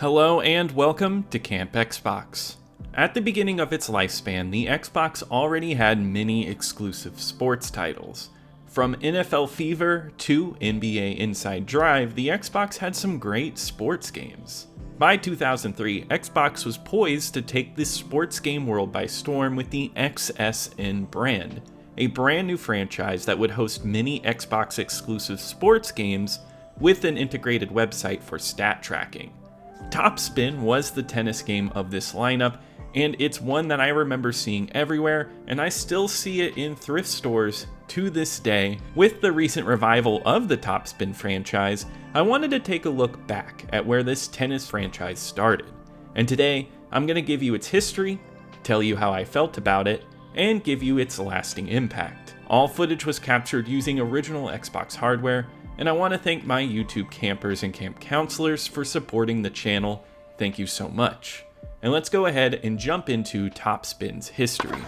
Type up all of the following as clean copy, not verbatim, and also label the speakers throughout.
Speaker 1: Hello and welcome to Camp Xbox. At the beginning of its lifespan, the Xbox already had many exclusive sports titles. From NFL Fever to NBA Inside Drive, the Xbox had some great sports games. By 2003, Xbox was poised to take the sports game world by storm with the XSN brand, a brand new franchise that would host many Xbox exclusive sports games with an integrated website for stat tracking. Top Spin was the tennis game of this lineup, and it's one that I remember seeing everywhere, and I still see it in thrift stores to this day. With the recent revival of the Top Spin franchise, I wanted to take a look back at where this tennis franchise started. And today, I'm going to give you its history, tell you how I felt about it, and give you its lasting impact. All footage was captured using original Xbox hardware, and I want to thank my YouTube campers and camp counselors for supporting the channel. Thank you so much. And let's go ahead and jump into Top Spin's history.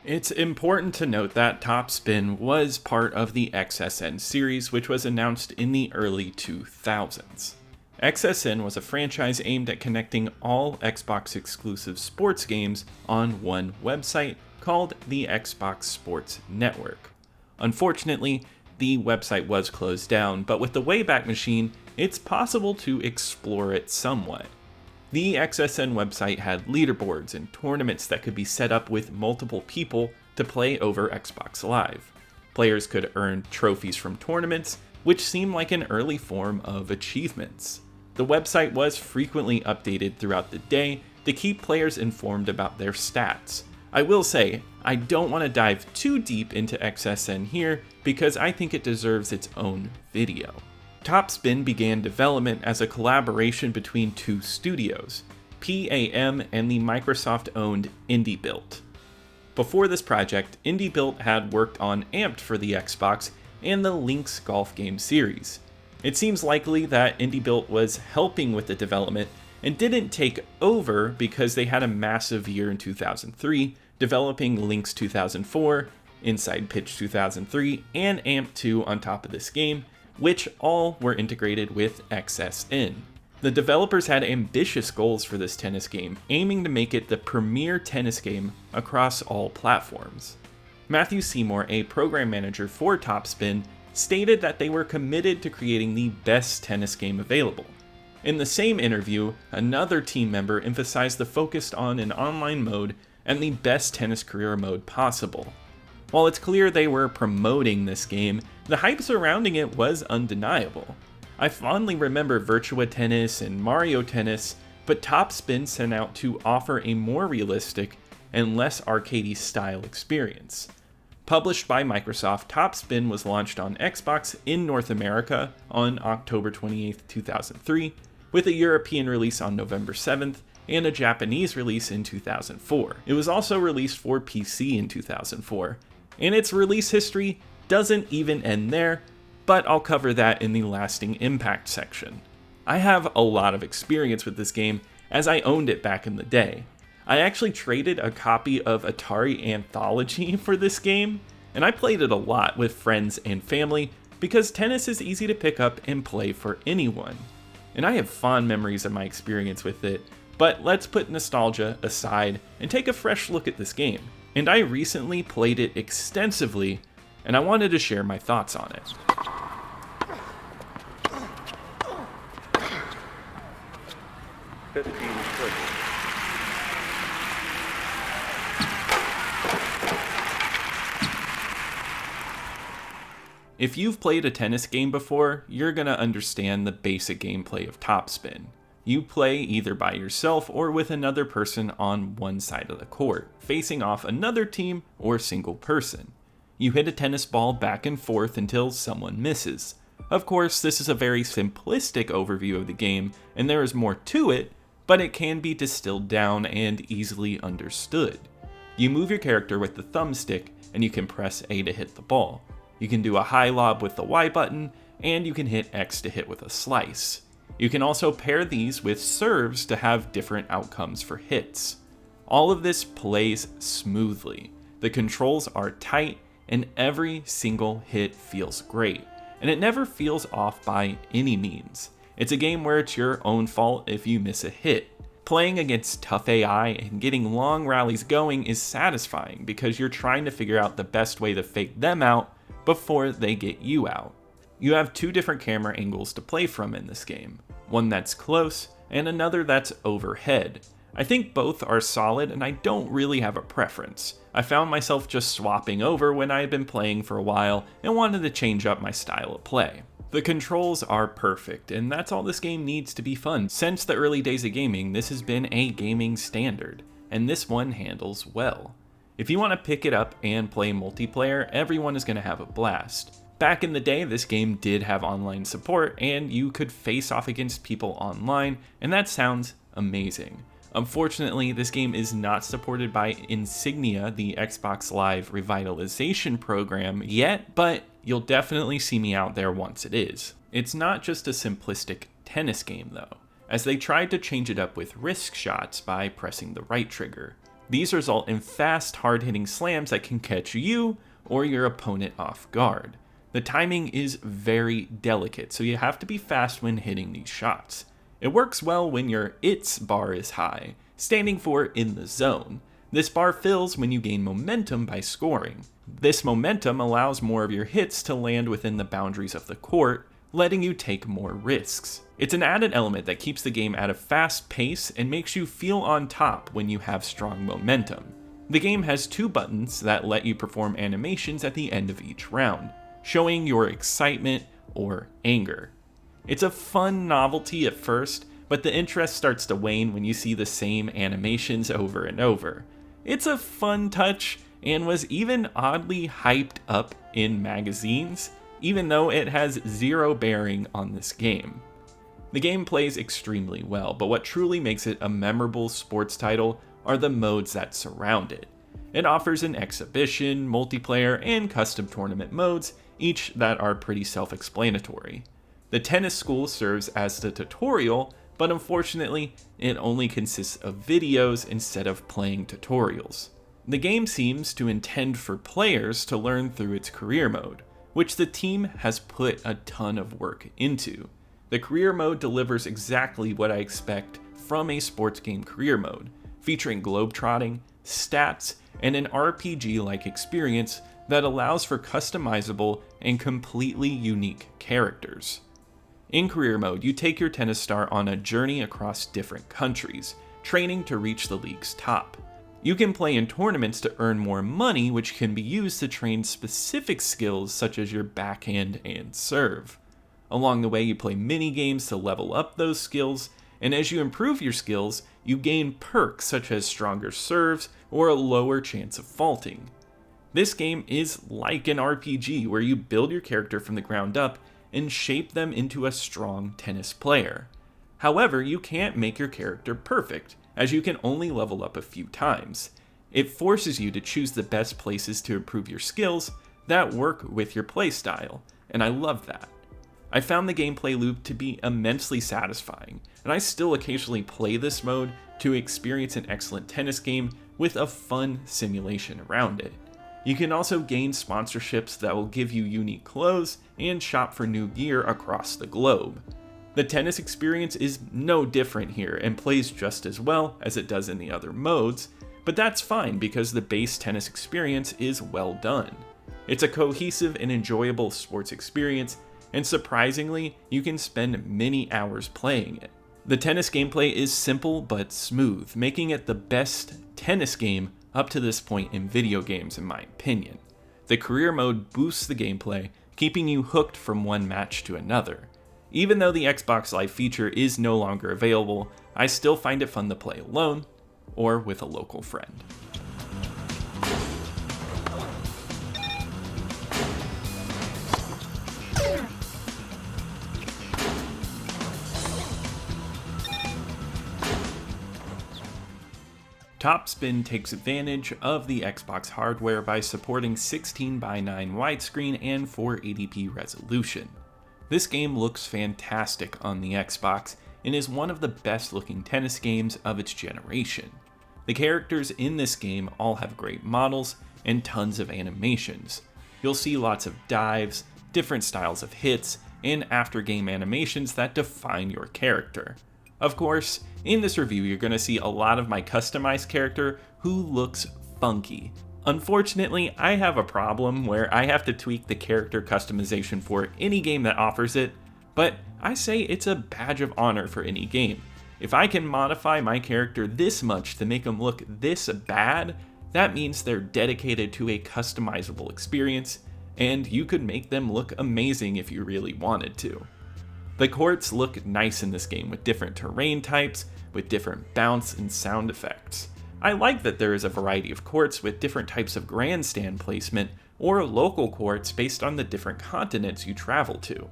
Speaker 1: It's important to note that Top Spin was part of the XSN series, which was announced in the early 2000s. XSN was a franchise aimed at connecting all Xbox exclusive sports games on one website called the Xbox Sports Network. Unfortunately, the website was closed down, but with the Wayback Machine, it's possible to explore it somewhat. The XSN website had leaderboards and tournaments that could be set up with multiple people to play over Xbox Live. Players could earn trophies from tournaments, which seemed like an early form of achievements. The website was frequently updated throughout the day to keep players informed about their stats. I will say, I don't want to dive too deep into XSN here because I think it deserves its own video. Top Spin began development as a collaboration between two studios, PAM and the Microsoft-owned IndieBuilt. Before this project, IndieBuilt had worked on Amped for the Xbox and the Lynx golf game series. It seems likely that IndieBuilt was helping with the development and didn't take over because they had a massive year in 2003, developing Lynx 2004, Inside Pitch 2003, and Amp 2 on top of this game, which all were integrated with XSN. The developers had ambitious goals for this tennis game, aiming to make it the premier tennis game across all platforms. Matthew Seymour, a program manager for Top Spin, stated that they were committed to creating the best tennis game available. In the same interview, another team member emphasized the focus on an online mode and the best tennis career mode possible. While it's clear they were promoting this game, the hype surrounding it was undeniable. I fondly remember Virtua Tennis and Mario Tennis, but Top Spin set out to offer a more realistic and less arcadey style experience. Published by Microsoft, Top Spin was launched on Xbox in North America on October 28, 2003, with a European release on November 7th and a Japanese release in 2004. It was also released for PC in 2004, and its release history doesn't even end there, but I'll cover that in the lasting impact section. I have a lot of experience with this game as I owned it back in the day. I actually traded a copy of Atari Anthology for this game, and I played it a lot with friends and family because tennis is easy to pick up and play for anyone. And I have fond memories of my experience with it, but let's put nostalgia aside and take a fresh look at this game. And I recently played it extensively, and I wanted to share my thoughts on it. If you've played a tennis game before, you're gonna understand the basic gameplay of Top Spin. You play either by yourself or with another person on one side of the court, facing off another team or single person. You hit a tennis ball back and forth until someone misses. Of course, this is a very simplistic overview of the game, and there is more to it, but it can be distilled down and easily understood. You move your character with the thumbstick, and you can press A to hit the ball. You can do a high lob with the Y button, and you can hit X to hit with a slice. You can also pair these with serves to have different outcomes for hits. All of this plays smoothly. The controls are tight, and every single hit feels great, and it never feels off by any means. It's a game where it's your own fault if you miss a hit. Playing against tough AI and getting long rallies going is satisfying because you're trying to figure out the best way to fake them out before they get you out. You have two different camera angles to play from in this game, one that's close and another that's overhead. I think both are solid and I don't really have a preference. I found myself just swapping over when I had been playing for a while and wanted to change up my style of play. The controls are perfect, and that's all this game needs to be fun. Since the early days of gaming, this has been a gaming standard, and this one handles well. If you want to pick it up and play multiplayer, everyone is going to have a blast. Back in the day, this game did have online support, and you could face off against people online, and that sounds amazing. Unfortunately, this game is not supported by Insignia, the Xbox Live revitalization program, yet, but you'll definitely see me out there once it is. It's not just a simplistic tennis game though, as they tried to change it up with wrist shots by pressing the right trigger. These result in fast, hard-hitting slams that can catch you or your opponent off guard. The timing is very delicate, so you have to be fast when hitting these shots. It works well when your ITS bar is high, standing for in the zone. This bar fills when you gain momentum by scoring. This momentum allows more of your hits to land within the boundaries of the court, letting you take more risks. It's an added element that keeps the game at a fast pace and makes you feel on top when you have strong momentum. The game has two buttons that let you perform animations at the end of each round, showing your excitement or anger. It's a fun novelty at first, but the interest starts to wane when you see the same animations over and over. It's a fun touch and was even oddly hyped up in magazines, even though it has zero bearing on this game. The game plays extremely well, but what truly makes it a memorable sports title are the modes that surround it. It offers an exhibition, multiplayer, and custom tournament modes, each that are pretty self-explanatory. The tennis school serves as the tutorial, but unfortunately, it only consists of videos instead of playing tutorials. The game seems to intend for players to learn through its career mode, which the team has put a ton of work into. The career mode delivers exactly what I expect from a sports game career mode, featuring globetrotting, stats, and an RPG-like experience that allows for customizable and completely unique characters. In career mode, you take your tennis star on a journey across different countries, training to reach the league's top. You can play in tournaments to earn more money, which can be used to train specific skills such as your backhand and serve. Along the way, you play mini games to level up those skills, and as you improve your skills, you gain perks such as stronger serves or a lower chance of faulting. This game is like an RPG where you build your character from the ground up and shape them into a strong tennis player. However, you can't make your character perfect, as you can only level up a few times. It forces you to choose the best places to improve your skills that work with your playstyle, and I love that. I found the gameplay loop to be immensely satisfying, and I still occasionally play this mode to experience an excellent tennis game with a fun simulation around it. You can also gain sponsorships that will give you unique clothes and shop for new gear across the globe. The tennis experience is no different here and plays just as well as it does in the other modes, but that's fine because the base tennis experience is well done. It's a cohesive and enjoyable sports experience, and surprisingly, you can spend many hours playing it. The tennis gameplay is simple but smooth, making it the best tennis game up to this point in video games in my opinion. The career mode boosts the gameplay, keeping you hooked from one match to another. Even though the Xbox Live feature is no longer available, I still find it fun to play alone or with a local friend. Topspin takes advantage of the Xbox hardware by supporting 16:9 widescreen and 480p resolution. This game looks fantastic on the Xbox and is one of the best looking tennis games of its generation. The characters in this game all have great models and tons of animations. You'll see lots of dives, different styles of hits, and after-game animations that define your character. Of course, in this review you're going to see a lot of my customized character who looks funky. Unfortunately, I have a problem where I have to tweak the character customization for any game that offers it, but I say it's a badge of honor for any game. If I can modify my character this much to make them look this bad, that means they're dedicated to a customizable experience, and you could make them look amazing if you really wanted to. The courts look nice in this game with different terrain types, with different bounce and sound effects. I like that there is a variety of courts with different types of grandstand placement, or local courts based on the different continents you travel to.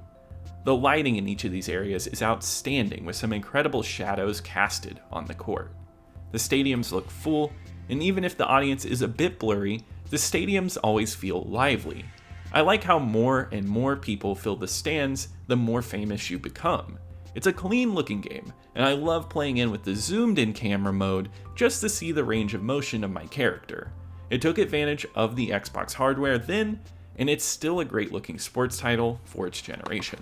Speaker 1: The lighting in each of these areas is outstanding with some incredible shadows casted on the court. The stadiums look full, and even if the audience is a bit blurry, the stadiums always feel lively. I like how more and more people fill the stands the more famous you become. It's a clean looking game, and I love playing in with the zoomed in camera mode just to see the range of motion of my character. It took advantage of the Xbox hardware then, and it's still a great looking sports title for its generation.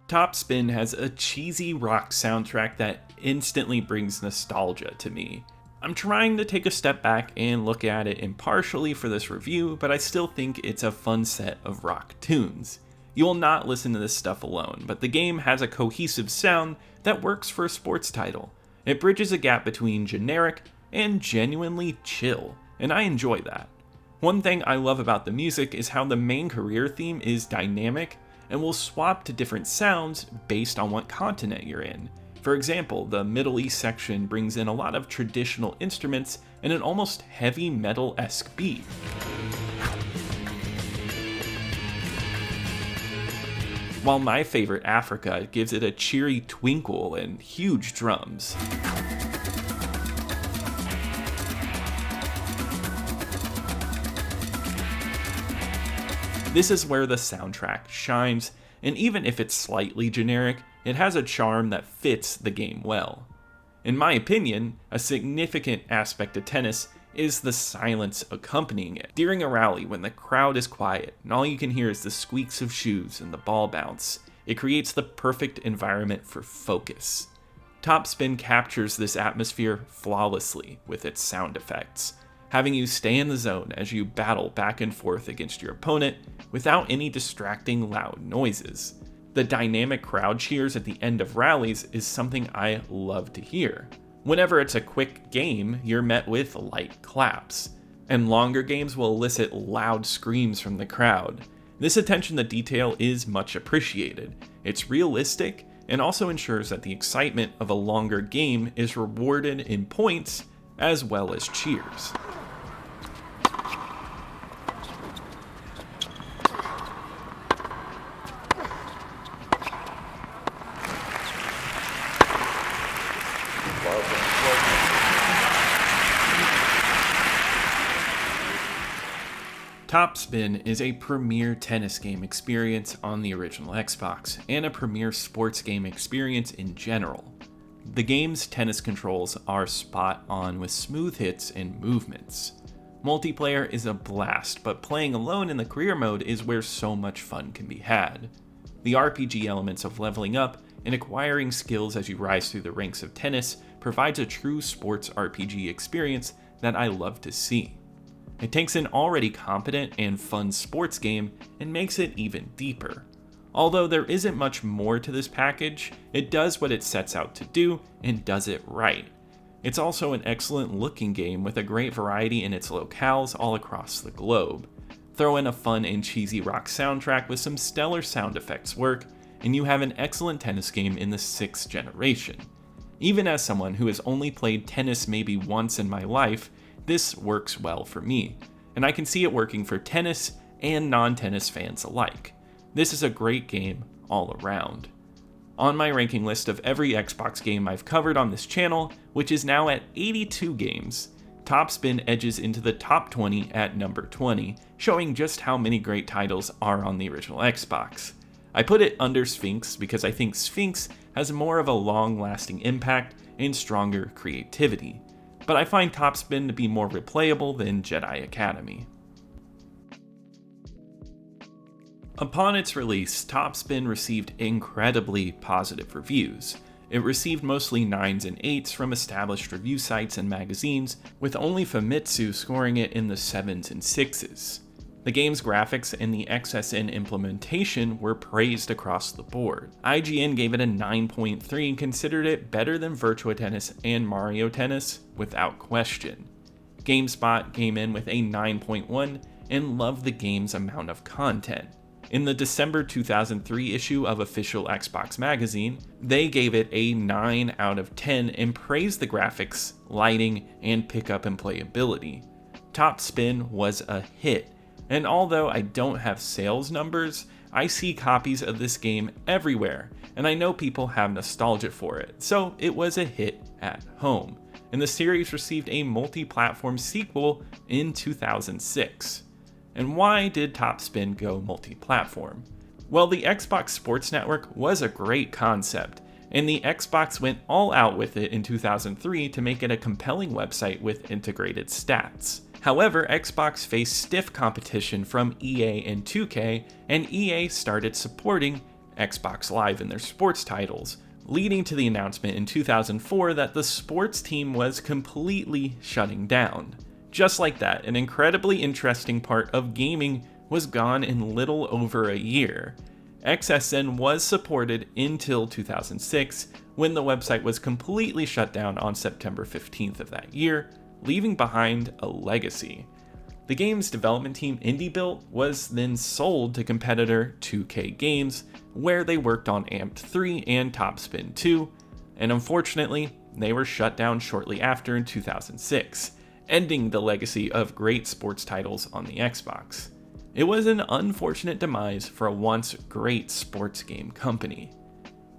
Speaker 1: Top Spin has a cheesy rock soundtrack that instantly brings nostalgia to me. I'm trying to take a step back and look at it impartially for this review, but I still think it's a fun set of rock tunes. You will not listen to this stuff alone, but the game has a cohesive sound that works for a sports title. It bridges a gap between generic and genuinely chill, and I enjoy that. One thing I love about the music is how the main career theme is dynamic and will swap to different sounds based on what continent you're in. For example, the Middle East section brings in a lot of traditional instruments and an almost heavy metal-esque beat. While my favorite, Africa, gives it a cheery twinkle and huge drums. This is where the soundtrack shines, and even if it's slightly generic, it has a charm that fits the game well. In my opinion, a significant aspect of tennis is the silence accompanying it. During a rally, when the crowd is quiet and all you can hear is the squeaks of shoes and the ball bounce, it creates the perfect environment for focus. Top Spin captures this atmosphere flawlessly with its sound effects, having you stay in the zone as you battle back and forth against your opponent without any distracting loud noises. The dynamic crowd cheers at the end of rallies is something I love to hear. Whenever it's a quick game, you're met with light claps, and longer games will elicit loud screams from the crowd. This attention to detail is much appreciated. It's realistic and also ensures that the excitement of a longer game is rewarded in points as well as cheers. Top Spin is a premier tennis game experience on the original Xbox, and a premier sports game experience in general. The game's tennis controls are spot on with smooth hits and movements. Multiplayer is a blast, but playing alone in the career mode is where so much fun can be had. The RPG elements of leveling up and acquiring skills as you rise through the ranks of tennis provides a true sports RPG experience that I love to see. It takes an already competent and fun sports game and makes it even deeper. Although there isn't much more to this package, it does what it sets out to do and does it right. It's also an excellent looking game with a great variety in its locales all across the globe. Throw in a fun and cheesy rock soundtrack with some stellar sound effects work, and you have an excellent tennis game in the 6th generation. Even as someone who has only played tennis maybe once in my life, this works well for me, and I can see it working for tennis and non-tennis fans alike. This is a great game all around. On my ranking list of every Xbox game I've covered on this channel, which is now at 82 games, Topspin edges into the top 20 at number 20, showing just how many great titles are on the original Xbox. I put it under Sphinx because I think Sphinx has more of a long-lasting impact and stronger creativity, but I find Topspin to be more replayable than Jedi Academy. Upon its release, Topspin received incredibly positive reviews. It received mostly 9s and 8s from established review sites and magazines, with only Famitsu scoring it in the 7s and 6s. The game's graphics and the XSN implementation were praised across the board. IGN gave it a 9.3 and considered it better than Virtua Tennis and Mario Tennis without question. GameSpot came in with a 9.1 and loved the game's amount of content. In the December 2003 issue of Official Xbox Magazine, they gave it a 9 out of 10 and praised the graphics, lighting, and pickup and playability. Topspin was a hit, and although I don't have sales numbers, I see copies of this game everywhere, and I know people have nostalgia for it, so it was a hit at home. And the series received a multi-platform sequel in 2006. And why did Topspin go multi-platform? Well, the Xbox Sports Network was a great concept, and the Xbox went all out with it in 2003 to make it a compelling website with integrated stats. However, Xbox faced stiff competition from EA and 2K, and EA started supporting Xbox Live in their sports titles, leading to the announcement in 2004 that the sports team was completely shutting down. Just like that, an incredibly interesting part of gaming was gone in little over a year. XSN was supported until 2006, when the website was completely shut down on September 15th of that year, leaving behind a legacy. The game's development team IndieBuilt was then sold to competitor 2K Games, where they worked on Amped 3 and Topspin 2, and unfortunately, they were shut down shortly after in 2006. Ending the legacy of great sports titles on the Xbox. It was an unfortunate demise for a once great sports game company.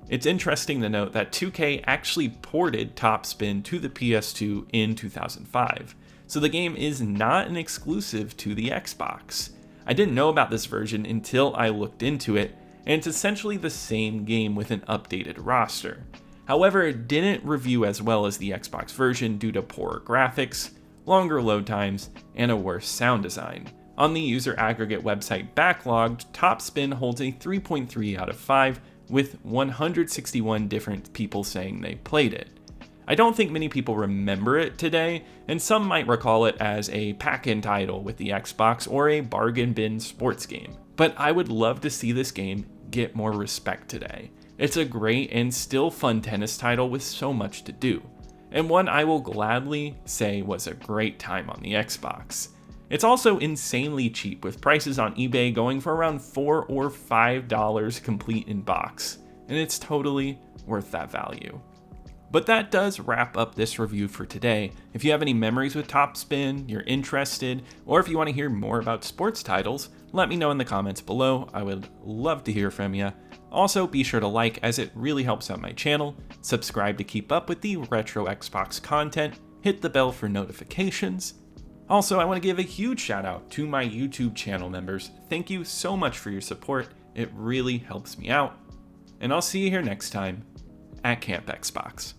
Speaker 1: It's interesting to note that 2K actually ported Topspin to the PS2 in 2005, so the game is not an exclusive to the Xbox. I didn't know about this version until I looked into it, and it's essentially the same game with an updated roster. However, it didn't review as well as the Xbox version due to poorer graphics, longer load times, and a worse sound design. On the user aggregate website Backlogged, Topspin holds a 3.3 out of 5, with 161 different people saying they played it. I don't think many people remember it today, and some might recall it as a pack-in title with the Xbox or a bargain bin sports game. But I would love to see this game get more respect today. It's a great and still fun tennis title with so much to do, and one I will gladly say was a great time on the Xbox. It's also insanely cheap, with prices on eBay going for around $4 or $5 complete in box, and it's totally worth that value. But that does wrap up this review for today. If you have any memories with Topspin, you're interested, or if you want to hear more about sports titles, let me know in the comments below. I would love to hear from you. Also, be sure to like, as it really helps out my channel, subscribe to keep up with the retro Xbox content, hit the bell for notifications. Also, I want to give a huge shout out to my YouTube channel members. Thank you so much for your support, it really helps me out. And I'll see you here next time at Camp Xbox.